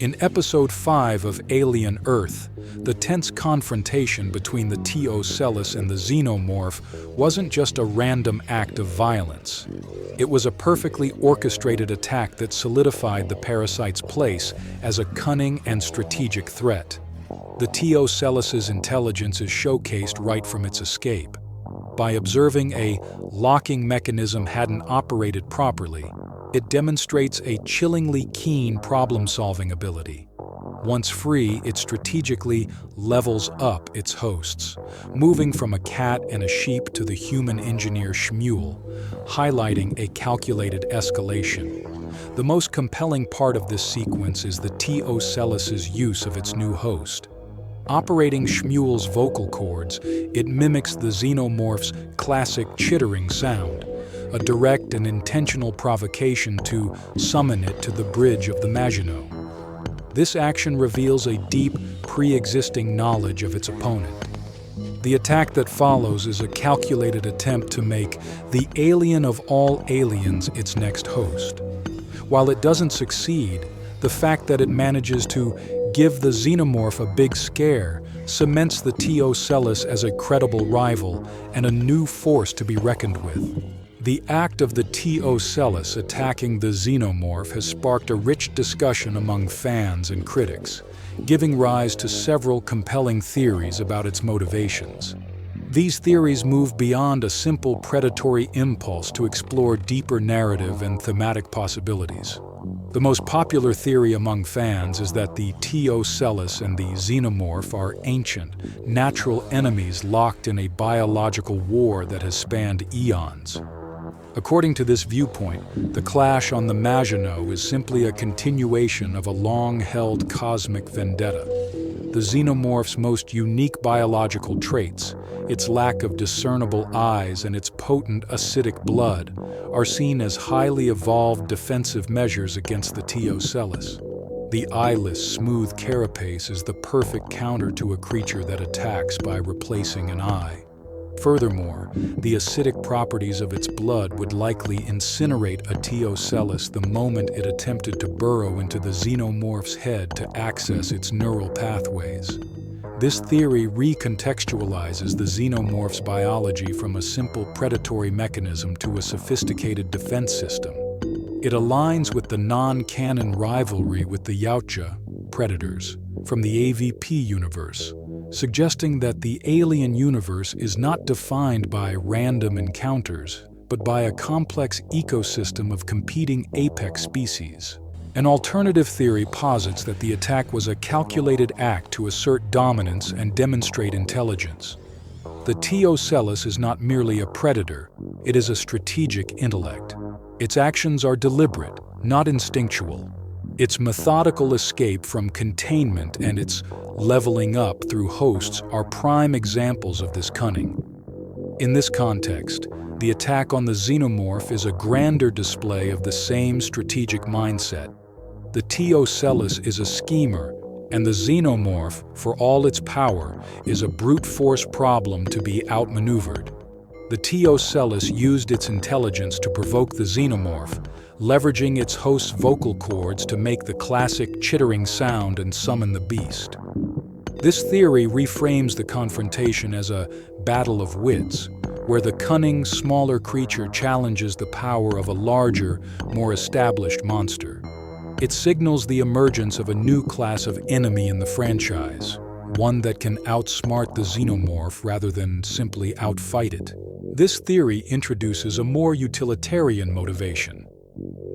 In Episode 5 of Alien Earth, the tense confrontation between the T-Ocellus and the Xenomorph wasn't just a random act of violence. It was a perfectly orchestrated attack that solidified the parasite's place as a cunning and strategic threat. The T-Ocellus's intelligence is showcased right from its escape. By observing a locking mechanism hadn't operated properly, it demonstrates a chillingly keen problem-solving ability. Once free, it strategically levels up its hosts, moving from a cat and a sheep to the human engineer Shmuel, highlighting a calculated escalation. The most compelling part of this sequence is the T-Ocellus's use of its new host. Operating Shmuel's vocal cords, it mimics the Xenomorph's classic chittering sound, a direct and intentional provocation to summon it to the bridge of the Maginot. This action reveals a deep, pre-existing knowledge of its opponent. The attack that follows is a calculated attempt to make the alien of all aliens its next host. While it doesn't succeed, the fact that it manages to give the Xenomorph a big scare cements the T-Ocellus as a credible rival and a new force to be reckoned with. The act of the T-Ocellus attacking the Xenomorph has sparked a rich discussion among fans and critics, giving rise to several compelling theories about its motivations. These theories move beyond a simple predatory impulse to explore deeper narrative and thematic possibilities. The most popular theory among fans is that the T-Ocellus and the Xenomorph are ancient, natural enemies locked in a biological war that has spanned eons. According to this viewpoint, the clash on the Maginot is simply a continuation of a long-held cosmic vendetta. The Xenomorph's most unique biological traits, its lack of discernible eyes and its potent acidic blood, are seen as highly evolved defensive measures against the T-Ocellus. The eyeless, smooth carapace is the perfect counter to a creature that attacks by replacing an eye. Furthermore, the acidic properties of its blood would likely incinerate a T-Ocellus the moment it attempted to burrow into the Xenomorph's head to access its neural pathways. This theory re-contextualizes the Xenomorph's biology from a simple predatory mechanism to a sophisticated defense system. It aligns with the non-canon rivalry with the Yautja, predators, from the AVP universe, suggesting that the alien universe is not defined by random encounters, but by a complex ecosystem of competing apex species. An alternative theory posits that the attack was a calculated act to assert dominance and demonstrate intelligence. The T-Ocellus is not merely a predator, it is a strategic intellect. Its actions are deliberate, not instinctual. Its methodical escape from containment and its leveling up through hosts are prime examples of this cunning. In this context, the attack on the Xenomorph is a grander display of the same strategic mindset. The T-Ocellus is a schemer, and the Xenomorph, for all its power, is a brute force problem to be outmaneuvered. The T-Ocellus used its intelligence to provoke the Xenomorph, leveraging its host's vocal cords to make the classic chittering sound and summon the beast. This theory reframes the confrontation as a battle of wits, where the cunning, smaller creature challenges the power of a larger, more established monster. It signals the emergence of a new class of enemy in the franchise, one that can outsmart the Xenomorph rather than simply outfight it. This theory introduces a more utilitarian motivation.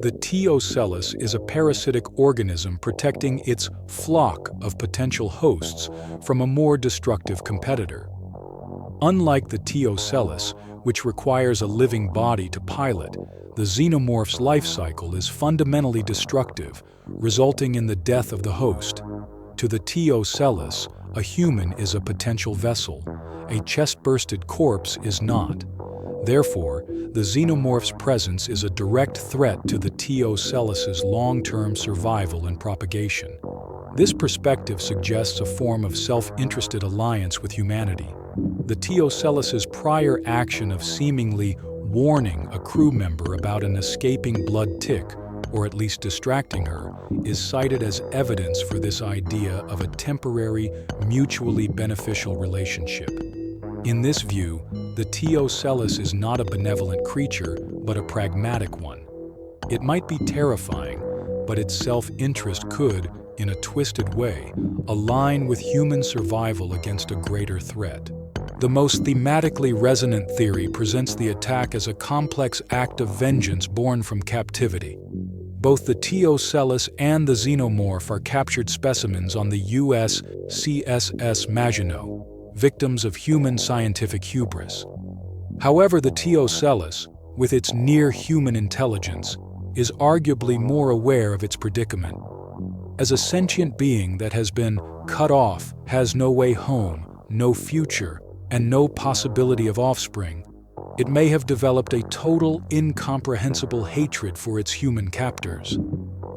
The T-Ocellus is a parasitic organism protecting its flock of potential hosts from a more destructive competitor. Unlike the T-Ocellus, which requires a living body to pilot, the Xenomorph's life cycle is fundamentally destructive, resulting in the death of the host. To the T-Ocellus, a human is a potential vessel. A chest-bursted corpse is not. Therefore, the Xenomorph's presence is a direct threat to the T-Ocellus's long-term survival and propagation. This perspective suggests a form of self-interested alliance with humanity. The T-Ocellus's prior action of seemingly warning a crew member about an escaping blood tick or at least distracting her, is cited as evidence for this idea of a temporary, mutually beneficial relationship. In this view, the T-Ocellus is not a benevolent creature, but a pragmatic one. It might be terrifying, but its self-interest could, in a twisted way, align with human survival against a greater threat. The most thematically resonant theory presents the attack as a complex act of vengeance born from captivity. Both the T-Ocellus and the Xenomorph are captured specimens on the USCSS Maginot, victims of human scientific hubris. However, the T-Ocellus, with its near-human intelligence, is arguably more aware of its predicament. As a sentient being that has been cut off, has no way home, no future, and no possibility of offspring, it may have developed a total, incomprehensible hatred for its human captors.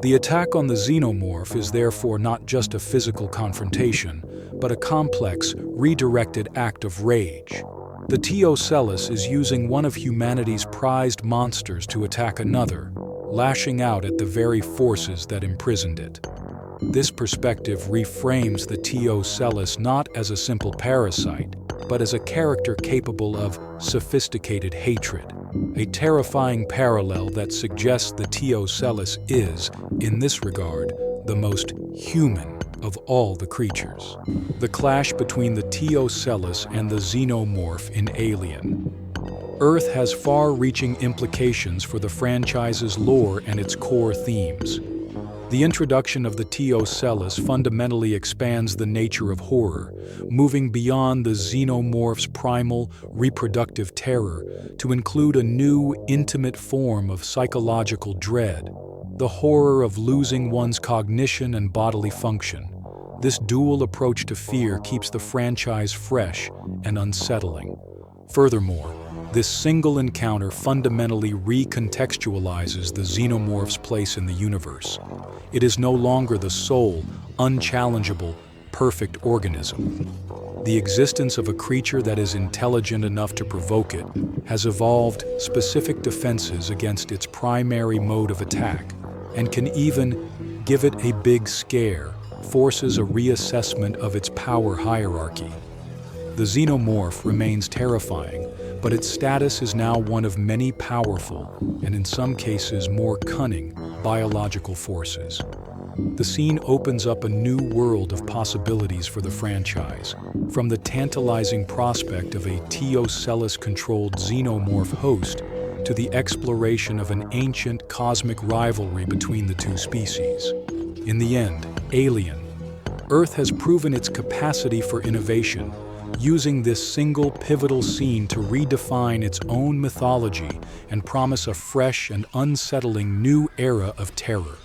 The attack on the Xenomorph is therefore not just a physical confrontation, but a complex, redirected act of rage. The T-Ocellus is using one of humanity's prized monsters to attack another, lashing out at the very forces that imprisoned it. This perspective reframes the T-Ocellus not as a simple parasite, but as a character capable of sophisticated hatred, a terrifying parallel that suggests the T-Ocellus is, in this regard, the most human of all the creatures. The clash between the T-Ocellus and the Xenomorph in Alien. Earth has far-reaching implications for the franchise's lore and its core themes. The introduction of the T-Ocellus fundamentally expands the nature of horror, moving beyond the Xenomorph's primal, reproductive terror to include a new, intimate form of psychological dread, the horror of losing one's cognition and bodily function. This dual approach to fear keeps the franchise fresh and unsettling. Furthermore, this single encounter fundamentally re-contextualizes the Xenomorph's place in the universe. It is no longer the sole, unchallengeable, perfect organism. The existence of a creature that is intelligent enough to provoke it has evolved specific defenses against its primary mode of attack, and can even give it a big scare, forces a reassessment of its power hierarchy. The Xenomorph remains terrifying, but its status is now one of many powerful, and in some cases more cunning, biological forces. The scene opens up a new world of possibilities for the franchise, from the tantalizing prospect of a T-Ocellus-controlled Xenomorph host to the exploration of an ancient cosmic rivalry between the two species. In the end, Alien, Earth has proven its capacity for innovation, using this single pivotal scene to redefine its own mythology and promise a fresh and unsettling new era of terror.